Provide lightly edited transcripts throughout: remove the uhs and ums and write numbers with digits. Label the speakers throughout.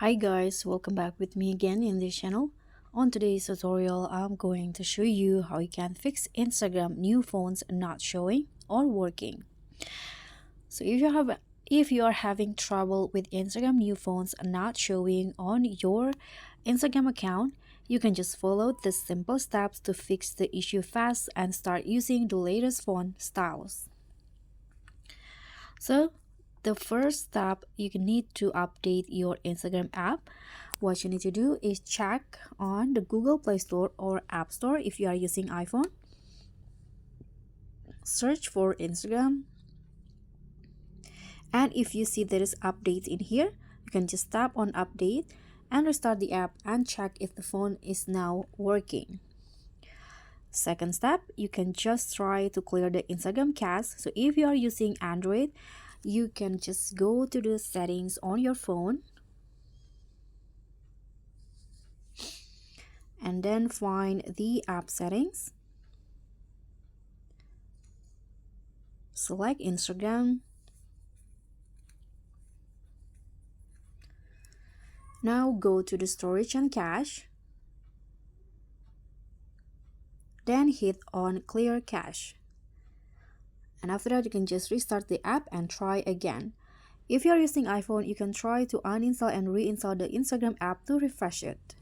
Speaker 1: Hi guys, welcome back with me again in this channel. On today's tutorial, I'm going to show you how you can fix Instagram new phones not showing or working. So if you are having trouble with Instagram new phones not showing on your Instagram account, you can just follow the simple steps to fix the issue fast and start using the latest phone styles. So the first step, you need to update your Instagram app. What you need to do is check on the Google Play Store or App Store if you are using iPhone. Search for Instagram. And if you see there is updates in here, you can just tap on update and restart the app and check if the phone is now working. Second step, you can just try to clear the Instagram cache. So if you are using Android, you can just go to the settings on your phone and then find the app settings. Select Instagram. Now go to the storage and cache. Then hit on clear cache. And after that, you can just restart the app and try again. If you're using iPhone, you can try to uninstall and reinstall the Instagram app to refresh it.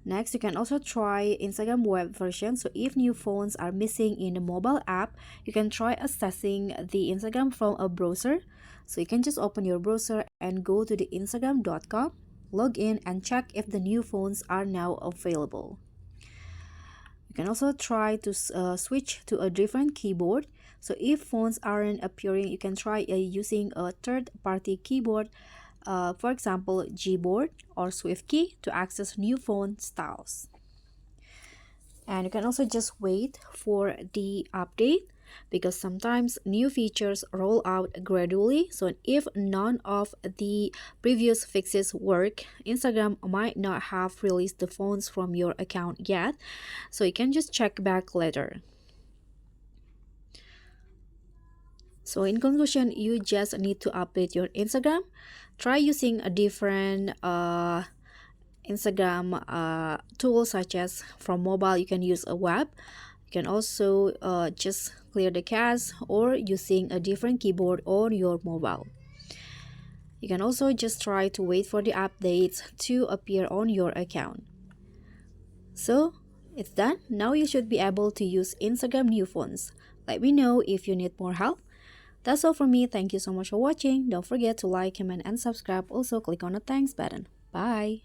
Speaker 1: Next, you can also try Instagram web version. So if new phones are missing in the mobile app, you can try accessing the Instagram from a browser. So you can just open your browser and go to the instagram.com, log in and check if the new phones are now available. You can also try to switch to a different keyboard. So if phones aren't appearing, you can try using a third-party keyboard, for example, Gboard or SwiftKey to access new phone styles. And you can also just wait for the update because sometimes new features roll out gradually. So if none of the previous fixes work, Instagram might not have released the phones from your account yet. So you can just check back later. So in conclusion, you just need to update your Instagram. Try using a different Instagram tools, such as from mobile you can use a web. You can also just clear the cache or using a different keyboard on your mobile. You can also just try to wait for the updates to appear on your account. So it's done. Now you should be able to use Instagram new phones. Let me know if you need more help. That's all from me. Thank you so much for watching. Don't forget to like, comment, and subscribe. Also click on the thanks button. Bye.